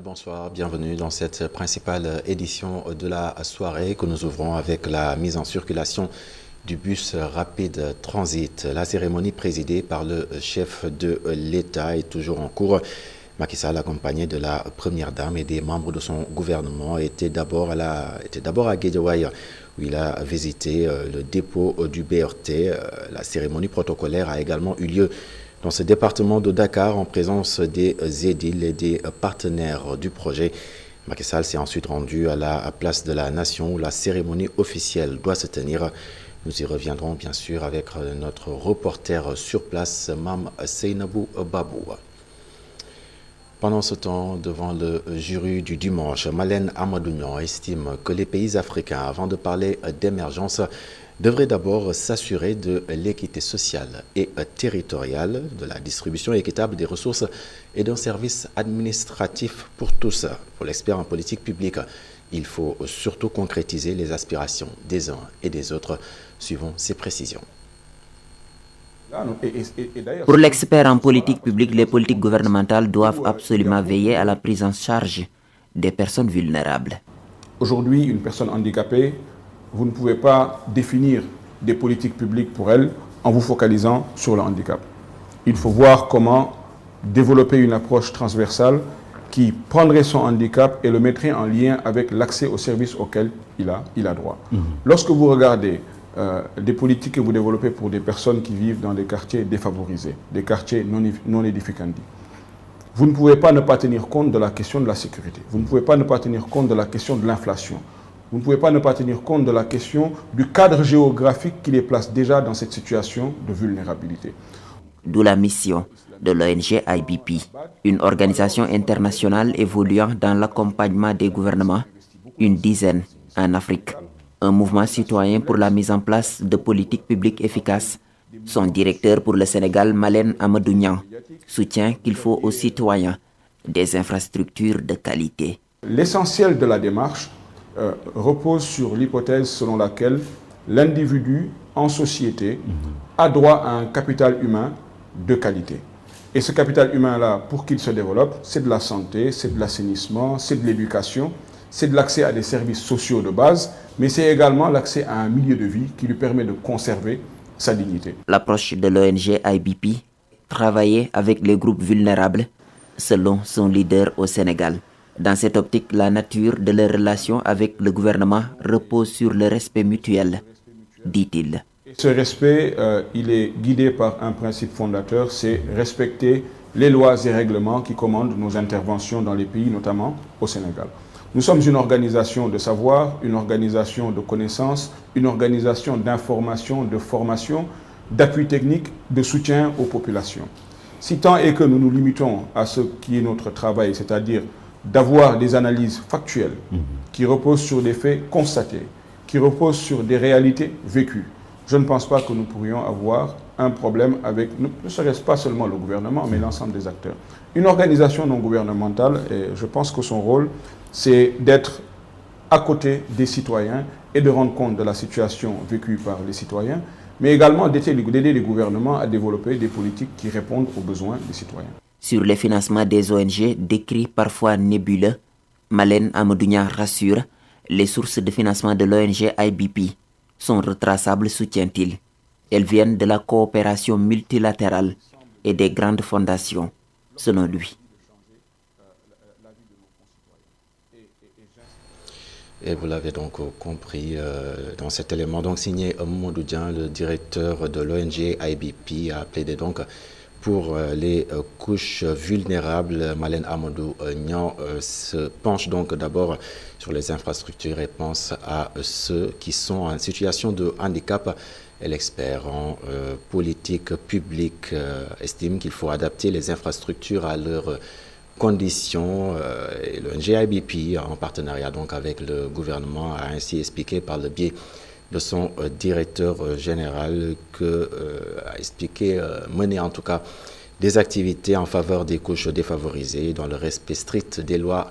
bonsoir, bienvenue dans cette principale édition de la soirée que nous ouvrons avec la mise en circulation du bus rapide transit. La cérémonie présidée par le chef de l'État est toujours en cours. Macky Sall, accompagné de la première dame et des membres de son gouvernement, était d'abord à Guédiawaye, où il a visité le dépôt du BRT. La cérémonie protocolaire a également eu lieu dans ce département de Dakar en présence des édiles et des partenaires du projet. Macky Sall s'est ensuite rendu à la place de la Nation où la cérémonie officielle doit se tenir. Nous y reviendrons bien sûr avec notre reporter sur place, Mam Seynabou Babou. Pendant ce temps, devant le jury du dimanche, Malène Amadou estime que les pays africains, avant de parler d'émergence, devraient d'abord s'assurer de l'équité sociale et territoriale, de la distribution équitable des ressources et d'un service administratif pour tous. Pour l'expert en politique publique, il faut surtout concrétiser les aspirations des uns et des autres, suivant ces précisions. Pour l'expert en politique publique, les politiques gouvernementales doivent absolument veiller à la prise en charge des personnes vulnérables. Aujourd'hui, une personne handicapée, vous ne pouvez pas définir des politiques publiques pour elle en vous focalisant sur le handicap. Il faut voir comment développer une approche transversale qui prendrait son handicap et le mettrait en lien avec l'accès aux services auxquels il a droit. Lorsque vous regardez des politiques que vous développez pour des personnes qui vivent dans des quartiers défavorisés, des quartiers non édificandis, vous ne pouvez pas ne pas tenir compte de la question de la sécurité. Vous ne pouvez pas ne pas tenir compte de la question de l'inflation. Vous ne pouvez pas ne pas tenir compte de la question du cadre géographique qui les place déjà dans cette situation de vulnérabilité. D'où la mission de l'ONG IBP, une organisation internationale évoluant dans l'accompagnement des gouvernements, une dizaine en Afrique. Un mouvement citoyen pour la mise en place de politiques publiques efficaces. Son directeur pour le Sénégal, Malène Amadou Niang, soutient qu'il faut aux citoyens des infrastructures de qualité. L'essentiel de la démarche repose sur l'hypothèse selon laquelle l'individu en société a droit à un capital humain de qualité. Et ce capital humain-là, pour qu'il se développe, c'est de la santé, c'est de l'assainissement, c'est de l'éducation, c'est de l'accès à des services sociaux de base, mais c'est également l'accès à un milieu de vie qui lui permet de conserver sa dignité. L'approche de l'ONG IBP, travailler avec les groupes vulnérables, selon son leader au Sénégal. Dans cette optique, la nature de leurs relations avec le gouvernement repose sur le respect mutuel, dit-il. Ce respect, il est guidé par un principe fondateur, c'est respecter les lois et règlements qui commandent nos interventions dans les pays, notamment au Sénégal. Nous sommes une organisation de savoir, une organisation de connaissances, une organisation d'information, de formation, d'appui technique, de soutien aux populations. Si tant est que nous nous limitons à ce qui est notre travail, c'est-à-dire d'avoir des analyses factuelles qui reposent sur des faits constatés, qui reposent sur des réalités vécues, je ne pense pas que nous pourrions avoir un problème avec, ne serait-ce pas seulement le gouvernement, mais l'ensemble des acteurs. Une organisation non gouvernementale, et je pense que son rôle, c'est d'être à côté des citoyens et de rendre compte de la situation vécue par les citoyens, mais également d'aider les gouvernements à développer des politiques qui répondent aux besoins des citoyens. Sur les financements des ONG, décrits parfois nébuleux, Malène Amadou Niang rassure, les sources de financement de l'ONG IBP sont retraçables, soutient-il. Elles viennent de la coopération multilatérale et des grandes fondations, selon lui. Et vous l'avez donc compris dans cet élément, donc signé Mamadou Dian, le directeur de l'ONG IBP, a plaidé donc pour les couches vulnérables. Malène Amadou Niang se penche donc d'abord sur les infrastructures et pense à ceux qui sont en situation de handicap. L'expert en politique publique estime qu'il faut adapter les infrastructures à leurs conditions. Et le NGIBP, en partenariat donc avec le gouvernement, a ainsi expliqué par le biais de son directeur général a expliqué mener en tout cas des activités en faveur des couches défavorisées dans le respect strict des lois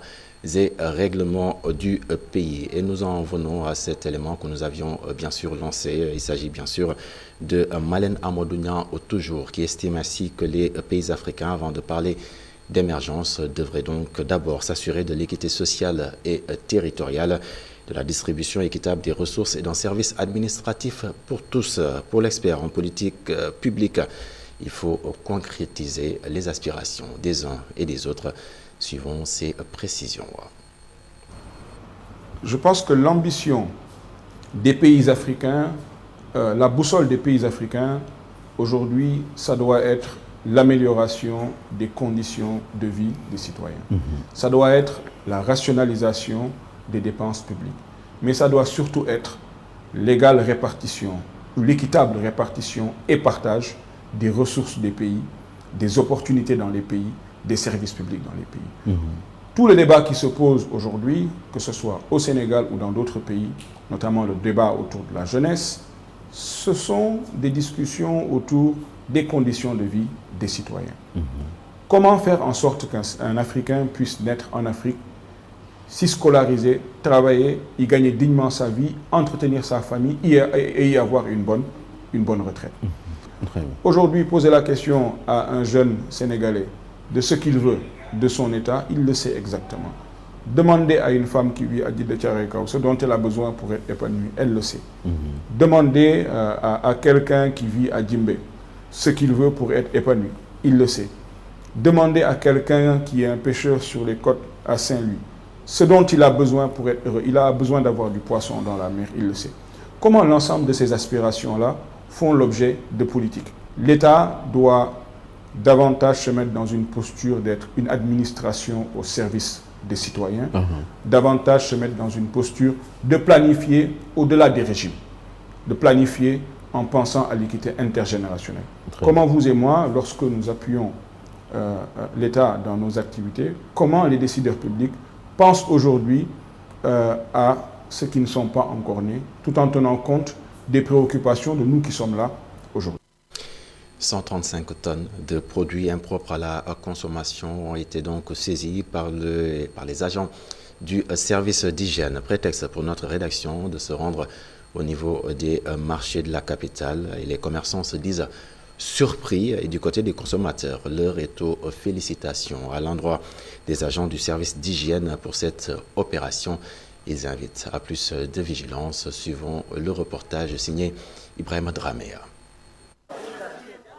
et règlements du pays. Et nous en venons à cet élément que nous avions bien sûr lancé. Il s'agit bien sûr de Malène Amadou Niang toujours, qui estime ainsi que les pays africains, avant de parler d'émergence devrait donc d'abord s'assurer de l'équité sociale et territoriale, de la distribution équitable des ressources et d'un service administratif pour tous. Pour l'expert en politique publique, il faut concrétiser les aspirations des uns et des autres, suivant ces précisions. Je pense que l'ambition des pays africains, la boussole des pays africains, aujourd'hui, ça doit être l'amélioration des conditions de vie des citoyens. Ça doit être la rationalisation des dépenses publiques. Mais ça doit surtout être l'égale répartition, l'équitable répartition et partage des ressources des pays, des opportunités dans les pays, des services publics dans les pays. Tout le débat qui se pose aujourd'hui, que ce soit au Sénégal ou dans d'autres pays, notamment le débat autour de la jeunesse, ce sont des discussions autour des conditions de vie des citoyens. Comment faire en sorte qu'un Africain puisse naître en Afrique, s'y scolariser, travailler, y gagner dignement sa vie, entretenir sa famille et y avoir une bonne retraite. Aujourd'hui, poser la question à un jeune Sénégalais de ce qu'il veut de son État, il le sait exactement. Demander à une femme qui vit à Djiddah Thiaroye Kao ce dont elle a besoin pour être épanouie, elle le sait. Demander à quelqu'un qui vit à Djimbe ce qu'il veut pour être épanoui, il le sait. Demander à quelqu'un qui est un pêcheur sur les côtes à Saint-Louis ce dont il a besoin pour être heureux, il a besoin d'avoir du poisson dans la mer, il le sait. Comment l'ensemble de ces aspirations-là font l'objet de politiques? L'État doit davantage se mettre dans une posture d'être une administration au service des citoyens, davantage se mettre dans une posture de planifier au-delà des régimes, de planifier en pensant à l'équité intergénérationnelle. Comment vous et moi, lorsque nous appuyons l'État dans nos activités, comment les décideurs publics pensent aujourd'hui à ceux qui ne sont pas encore nés, tout en tenant compte des préoccupations de nous qui sommes là aujourd'hui. 135 tonnes de produits impropres à la consommation ont été donc saisies par les agents du service d'hygiène. Prétexte pour notre rédaction de se rendre au niveau des marchés de la capitale. Et les commerçants se disent surpris. Et du côté des consommateurs, l'heure est aux félicitations à l'endroit des agents du service d'hygiène pour cette opération. Ils invitent à plus de vigilance, suivant le reportage signé Ibrahim Dramea.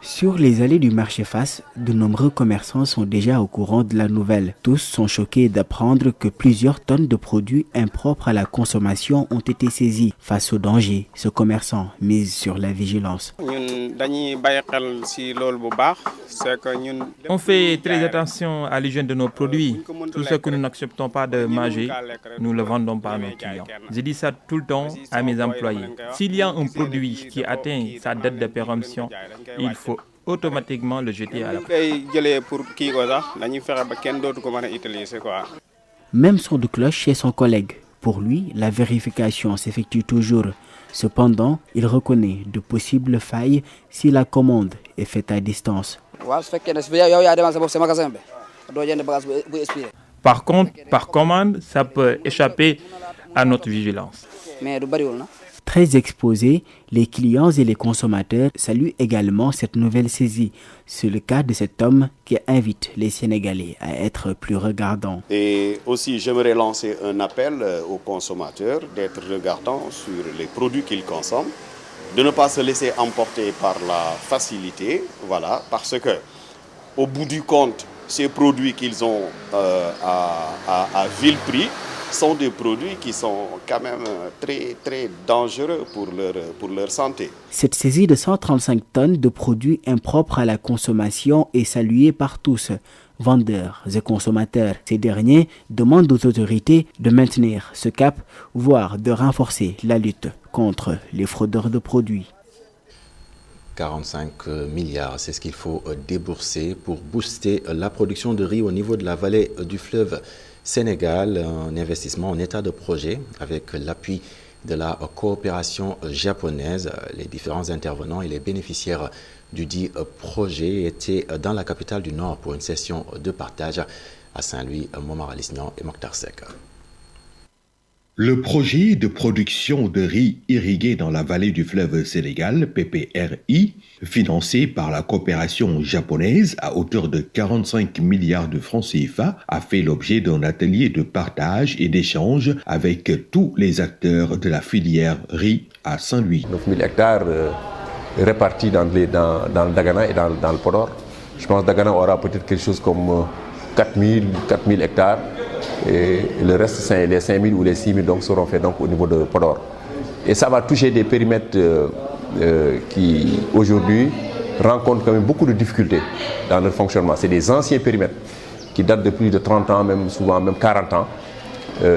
Sur les allées du marché Fass, de nombreux commerçants sont déjà au courant de la nouvelle. Tous sont choqués d'apprendre que plusieurs tonnes de produits impropres à la consommation ont été saisis. Face au danger, ce commerçant mise sur la vigilance. On fait très attention à l'hygiène de nos produits. Tout ce que nous n'acceptons pas de manger, nous ne le vendons pas à nos clients. Je dis ça tout le temps à mes employés. S'il y a un produit qui atteint sa date de péremption, il faut automatiquement le jeter à la poubelle. Même son de cloche chez son collègue. Pour lui, la vérification s'effectue toujours. Cependant, il reconnaît de possibles failles si la commande est faite à distance. Par contre, par commande, ça peut échapper à notre vigilance. Très exposés, les clients et les consommateurs saluent également cette nouvelle saisie. C'est le cas de cet homme qui invite les Sénégalais à être plus regardants. Et aussi, j'aimerais lancer un appel aux consommateurs d'être regardants sur les produits qu'ils consomment, de ne pas se laisser emporter par la facilité, voilà, parce que au bout du compte, ces produits qu'ils ont à vil prix sont des produits qui sont quand même très, très dangereux pour leur santé. Cette saisie de 135 tonnes de produits impropres à la consommation est saluée par tous, vendeurs et consommateurs. Ces derniers demandent aux autorités de maintenir ce cap, voire de renforcer la lutte contre les fraudeurs de produits. 45 milliards, c'est ce qu'il faut débourser pour booster la production de riz au niveau de la vallée du fleuve Sénégal, un investissement en état de projet avec l'appui de la coopération japonaise. Les différents intervenants et les bénéficiaires du dit projet étaient dans la capitale du Nord pour une session de partage à Saint-Louis, Momar Alisnian et Mokhtar Sek. Le projet de production de riz irrigué dans la vallée du fleuve Sénégal, PPRI, financé par la coopération japonaise à hauteur de 45 milliards de francs CFA, a fait l'objet d'un atelier de partage et d'échange avec tous les acteurs de la filière riz à Saint-Louis. 9000 hectares répartis dans le Dagana et dans le Podor. Je pense que Dagana aura peut-être quelque chose comme 4000 hectares. Et le reste, les 5000 ou les 6000 donc, seront faits donc, au niveau de Podor. Et ça va toucher des périmètres qui, aujourd'hui, rencontrent quand même beaucoup de difficultés dans leur fonctionnement. C'est des anciens périmètres qui datent de plus de 30 ans, même souvent même 40 ans,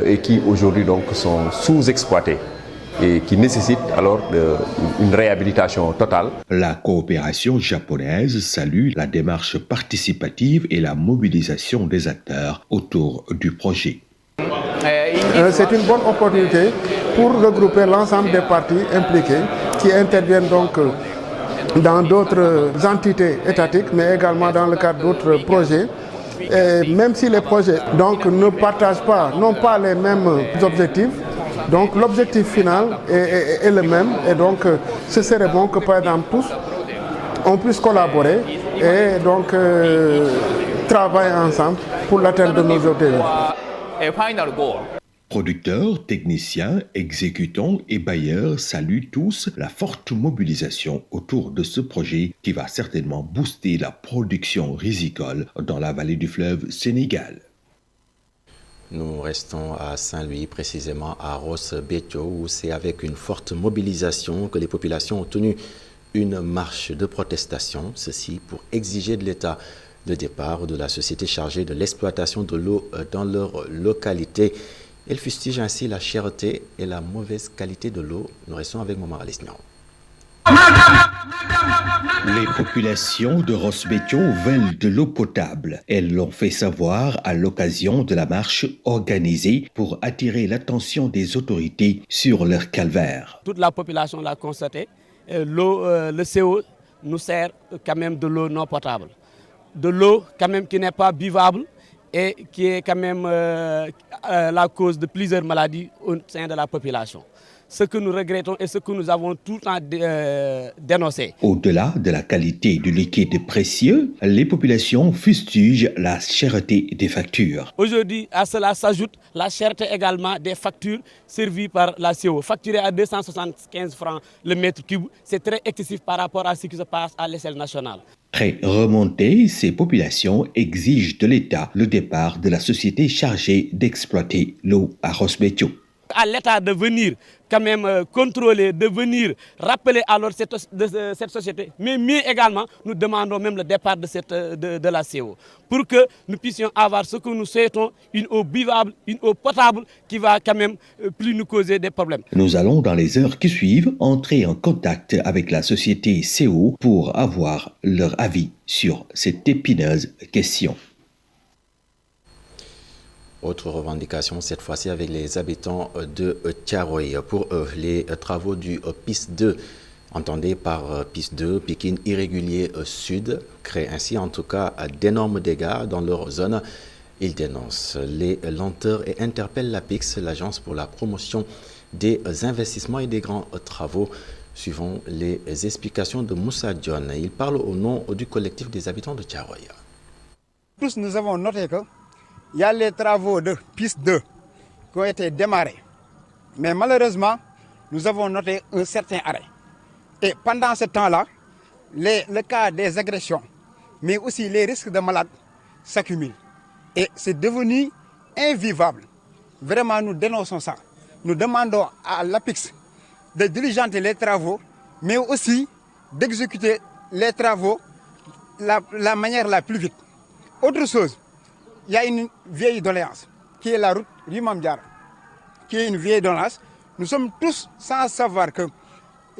et qui, aujourd'hui, donc, sont sous-exploités et qui nécessitent alors une réhabilitation totale. La coopération japonaise salue la démarche participative et la mobilisation des acteurs autour du projet. C'est une bonne opportunité pour regrouper l'ensemble des parties impliquées qui interviennent donc dans d'autres entités étatiques, mais également dans le cadre d'autres projets. Et même si les projets donc, ne partagent pas, n'ont pas les mêmes objectifs, donc l'objectif final est le même et donc ce serait bon que par exemple tous on puisse collaborer et donc travailler ensemble pour l'atteinte de nos objectifs. Producteurs, techniciens, exécutants et bailleurs saluent tous la forte mobilisation autour de ce projet qui va certainement booster la production risicole dans la vallée du fleuve Sénégal. Nous restons à Saint-Louis, précisément à Ross Béthio, où c'est avec une forte mobilisation que les populations ont tenu une marche de protestation, ceci pour exiger de l'État le départ de la société chargée de l'exploitation de l'eau dans leur localité. Elle fustige ainsi la cherté et la mauvaise qualité de l'eau. Nous restons avec Momar Alisnian. Les populations de Ross Béthio veulent de l'eau potable. Elles l'ont fait savoir à l'occasion de la marche organisée pour attirer l'attention des autorités sur leur calvaire. Toute la population l'a constaté. Le CO nous sert quand même de l'eau non potable. De l'eau quand même qui n'est pas buvable et qui est quand même la cause de plusieurs maladies au sein de la population. Ce que nous regrettons et ce que nous avons tout le temps dénoncé. Au-delà de la qualité du liquide précieux, les populations fustigent la cherté des factures. Aujourd'hui, à cela s'ajoute la cherté également des factures servies par la CO. Facturées à 275 francs le mètre cube, c'est très excessif par rapport à ce qui se passe à l'échelle nationale. Très remontées, ces populations exigent de l'État le départ de la société chargée d'exploiter l'eau à Ross Béthio. À l'État de venir quand même contrôler, de venir rappeler alors cette société. Mais mieux également, nous demandons même le départ de la CO pour que nous puissions avoir ce que nous souhaitons, une eau buvable, une eau potable qui va quand même plus nous causer des problèmes. Nous allons dans les heures qui suivent entrer en contact avec la société CO pour avoir leur avis sur cette épineuse question. Autre revendication, cette fois-ci avec les habitants de Thiaroye. Pour eux, les travaux du PIS 2, entendez par PIS 2, Pikine irrégulier sud, créent ainsi en tout cas d'énormes dégâts dans leur zone. Ils dénoncent les lenteurs et interpellent l'APIX, l'agence pour la promotion des investissements et des grands travaux. Suivant les explications de Moussa Dione, il parle au nom du collectif des habitants de Thiaroye. Tous nous avons noté que il y a les travaux de piste 2 qui ont été démarrés. Mais malheureusement, nous avons noté un certain arrêt. Et pendant ce temps-là, le cas des agressions, mais aussi les risques de malades s'accumulent. Et c'est devenu invivable. Vraiment, nous dénonçons ça. Nous demandons à l'APIX de diligenter les travaux, mais aussi d'exécuter les travaux la manière la plus vite. Autre chose, il y a une vieille doléance, qui est la route Rimam Diara, qui est une vieille doléance. Nous sommes tous sans savoir que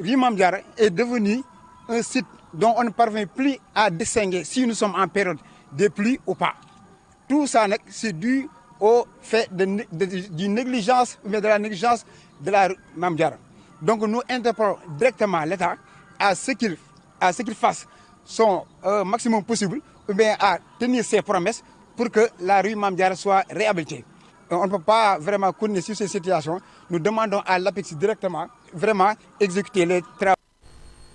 Rimam Diara est devenu un site dont on ne parvient plus à distinguer si nous sommes en période de pluie ou pas. Tout ça, c'est dû au fait de négligence, mais de la négligence de la Rimam Diara. Donc nous interpellons directement l'État à ce qu'il fasse son maximum possible, ou bien à tenir ses promesses, pour que la rue Mame Diarra soit réhabilitée. on ne peut pas vraiment connaître sur ces situations. Nous demandons à l'APEX directement, vraiment, exécuter les travaux.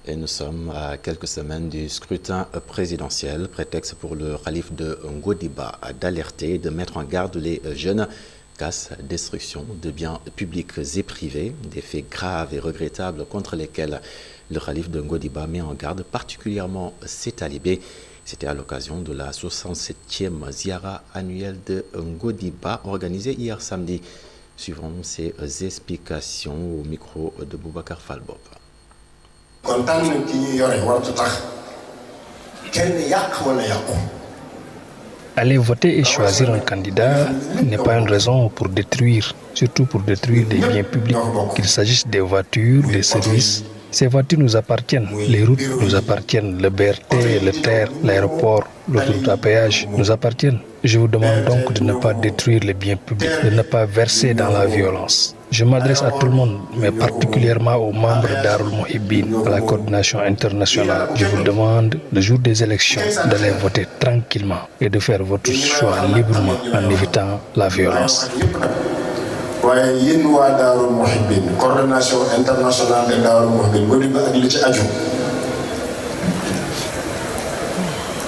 Et nous sommes à quelques semaines du scrutin présidentiel, prétexte pour le calife de Ngodiba d'alerter et de mettre en garde les jeunes casse, destruction de biens publics et privés, des faits graves et regrettables contre lesquels le calife de Ngodiba met en garde particulièrement ses talibés. C'était à l'occasion de la 67e ziara annuelle de Ngodiba organisée hier samedi. Suivons ces explications au micro de Boubacar Falbob. Aller voter et choisir un candidat n'est pas une raison pour détruire, surtout pour détruire des biens publics, qu'il s'agisse des voitures, des services. Ces voitures nous appartiennent, les routes nous appartiennent, le BRT, le TER, l'aéroport, l'autoroute à péage nous appartiennent. Je vous demande donc de ne pas détruire les biens publics, de ne pas verser dans la violence. Je m'adresse à tout le monde, mais particulièrement aux membres d'Arul Mohibin, à la coordination internationale. Je vous demande, le jour des élections, d'aller voter tranquillement et de faire votre choix librement en évitant la violence. Coordination internationale de Darul Mohibin Ngodiba ak li ci aju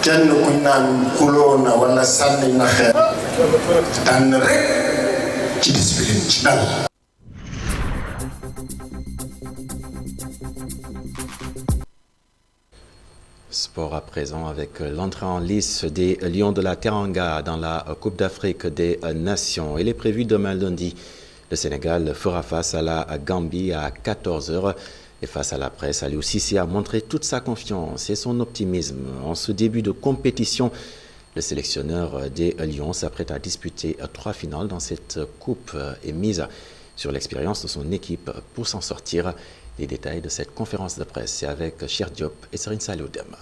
kenn ku naan xuloo na wala sànni na xeer tànn rek ci discipline ci dal. Sport à présent avec l'entrée en lice des Lions de la Teranga dans la Coupe d'Afrique des Nations. Il est prévu demain lundi. Le Sénégal fera face à la Gambie à 14h. Et face à la presse, Aliou Cissé a montré toute sa confiance et son optimisme. En ce début de compétition, le sélectionneur des Lions s'apprête à disputer 3 finales dans cette coupe et mise sur l'expérience de son équipe pour s'en sortir. Les détails de cette conférence de presse, c'est avec Cheikh Diop et Serine Salioudem.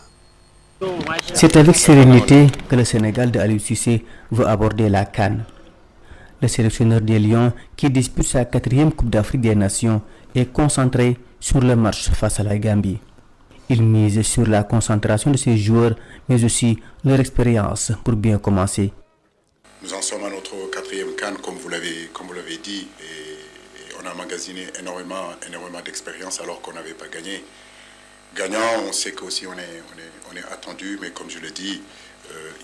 C'est avec sérénité que le Sénégal de Aliou Cissé veut aborder la CAN. Le sélectionneur des Lions, qui dispute sa 4e Coupe d'Afrique des Nations, est concentré sur le match face à la Gambie. Il mise sur la concentration de ses joueurs, mais aussi leur expérience pour bien commencer. Nous en sommes à notre 4e CAN, comme vous l'avez dit, et on a magasiné énormément d'expérience alors qu'on n'avait pas gagné. Gagnant, on sait qu'aussi on est attendu, mais comme je l'ai dit,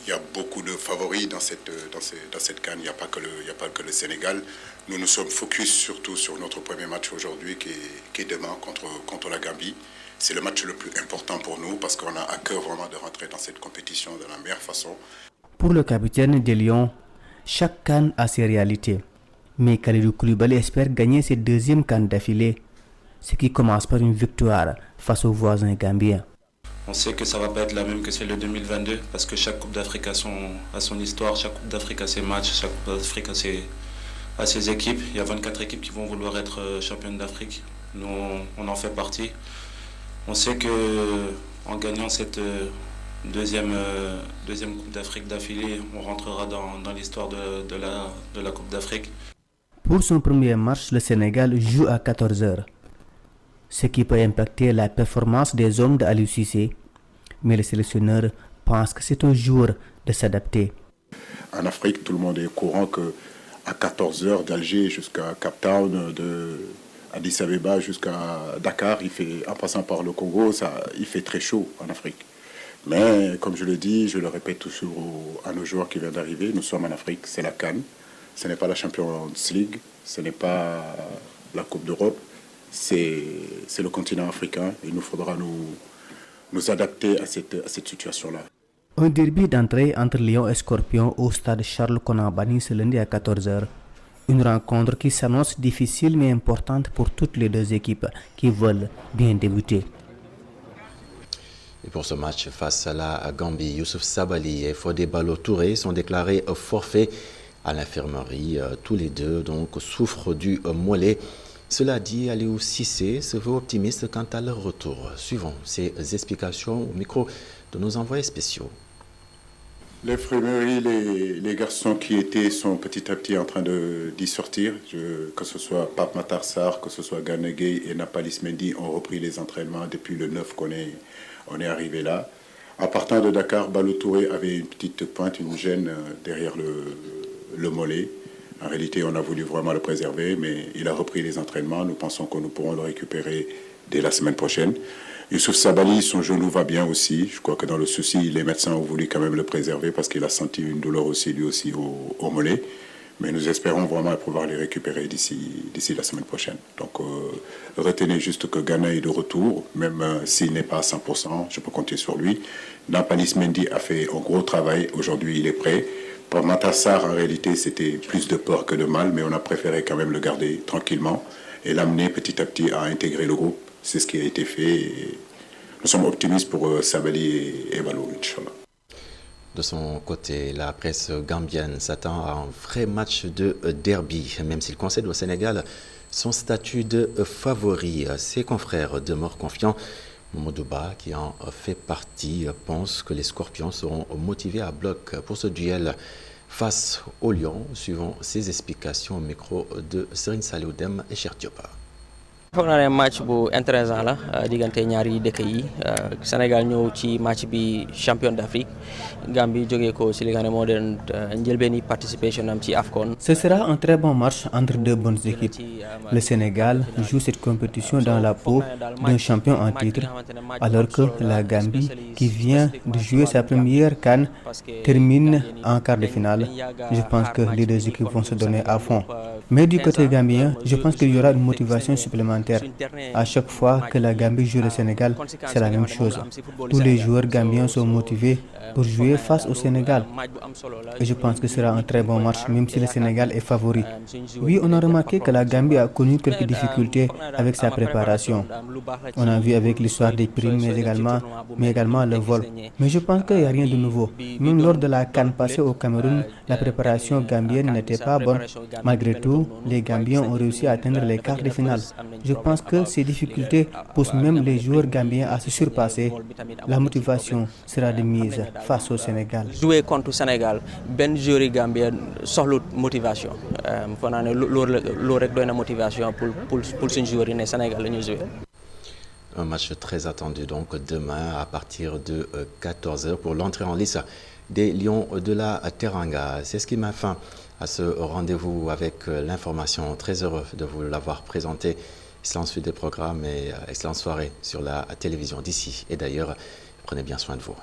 il y a beaucoup de favoris dans cette CAN. Il n'y a pas que le Sénégal. Nous nous sommes focus surtout sur notre premier match aujourd'hui qui est demain contre la Gambie. C'est le match le plus important pour nous parce qu'on a à cœur vraiment de rentrer dans cette compétition de la meilleure façon. Pour le capitaine des Lions, chaque CAN a ses réalités. Mais Kalidou Koulibaly espère gagner ses 2e CAN d'affilée, ce qui commence par une victoire face aux voisins gambiens. On sait que ça ne va pas être la même que celle de 2022 parce que chaque Coupe d'Afrique a son histoire, chaque Coupe d'Afrique a ses matchs, chaque Coupe d'Afrique a ses équipes. Il y a 24 équipes qui vont vouloir être championnes d'Afrique. Nous, on en fait partie. On sait qu'en gagnant cette deuxième Coupe d'Afrique d'affilée, on rentrera dans l'histoire de la Coupe d'Afrique. Pour son premier match, le Sénégal joue à 14h. Ce qui peut impacter la performance des hommes de Aliou Cissé. Mais le sélectionneur pense que c'est un jour de s'adapter. En Afrique, tout le monde est au courant qu'à 14h d'Alger jusqu'à Cape Town, de Addis Abeba jusqu'à Dakar, en passant par le Congo, il fait très chaud en Afrique. Mais comme je le dis, je le répète toujours à nos joueurs qui viennent d'arriver, nous sommes en Afrique, c'est la CAN. Ce n'est pas la Champions League, ce n'est pas la Coupe d'Europe. C'est le continent africain. Il nous faudra nous adapter à cette situation-là. Un derby d'entrée entre Lions et Scorpions au stade Charles Konan-Banny ce lundi à 14h. Une rencontre qui s'annonce difficile mais importante pour toutes les deux équipes qui veulent bien débuter. Et pour ce match face à la Gambie, Youssouf Sabaly et Fodé Ballo-Touré sont déclarés forfaits à l'infirmerie. Tous les deux donc souffrent du mollet. Cela dit, Aliou Cissé se veut optimiste quant à leur retour. Suivons ces explications au micro de nos envoyés spéciaux. L'infirmerie, les garçons qui étaient sont petit à petit en train d'y sortir. Que ce soit Pape Matar Sarr, que ce soit Gana Gueye et Nampalys Mendy ont repris les entraînements depuis le 9 qu'on est arrivé là. En partant de Dakar, Ballo-Touré avait une petite pointe, une gêne derrière le mollet. En réalité, on a voulu vraiment le préserver, mais il a repris les entraînements. Nous pensons que nous pourrons le récupérer dès la semaine prochaine. Youssouf Sabaly, son genou va bien aussi. Je crois que dans le souci, les médecins ont voulu quand même le préserver parce qu'il a senti une douleur aussi, lui aussi, au mollet. Mais nous espérons vraiment pouvoir les récupérer d'ici la semaine prochaine. Donc, retenez juste que Gana est de retour, même s'il n'est pas à 100%, je peux compter sur lui. Nampalys Mendy a fait un gros travail. Aujourd'hui, il est prêt. Pour Matar Sarr, en réalité, c'était plus de peur que de mal, mais on a préféré quand même le garder tranquillement et l'amener petit à petit à intégrer le groupe. C'est ce qui a été fait. Et nous sommes optimistes pour Sabaly et Balou, Inch'Allah. De son côté, la presse gambienne s'attend à un vrai match de derby, même s'il concède au Sénégal son statut de favori. Ses confrères demeurent confiants. Modouba, qui en fait partie, pense que les Scorpions seront motivés à bloc pour ce duel face aux Lions, suivant ses explications au micro de Serine Saloudem et Cheikh Diop. foog naa ne match bu intéressant la diggante ñaari dëkk yi Sénégal ñëw ci match bi champion d'Afrique Gambie jógee ko ci li nga xam ne moo doon njëlbeeni participation am ci AFCON. Ce sera un très bon match entre deux bonnes équipes. Le Sénégal joue cette compétition dans la peau d'un champion en titre, alors que la Gambie, qui vient de jouer sa première CAN, termine en quart de finale. Je pense que les deux équipes vont se donner à fond. Mais du côté gambien, je pense qu'il y aura une motivation supplémentaire. À chaque fois que la Gambie joue le Sénégal, c'est la même chose. Tous les joueurs gambiens sont motivés pour jouer face au Sénégal. Et je pense que ce sera un très bon match, même si le Sénégal est favori. Oui, on a remarqué que la Gambie a connu quelques difficultés avec sa préparation. On a vu avec l'histoire des primes, mais également le vol. Mais je pense qu'il n'y a rien de nouveau. Même lors de la CAN passée au Cameroun, la préparation gambienne n'était pas bonne. Malgré tout, les Gambiens ont réussi à atteindre les quarts de finale. Je pense que ces difficultés poussent même les joueurs gambiens à se surpasser. La motivation sera de mise face au Sénégal. Jouer contre le Sénégal, ben joueur gambien soxlut motivation. Faut naa ne loolu rek doy na motivation pour suñu joueur yi ne Sénégal la ñuy jouer. Un match très attendu donc demain à partir de 14h pour l'entrée en lice des Lions de la Teranga. C'est ce qui met fin à ce rendez-vous avec l'information. Très heureux de vous l'avoir présenté. Excellente suite des programmes et excellente soirée sur la télévision d'ici et d'ailleurs. Prenez bien soin de vous.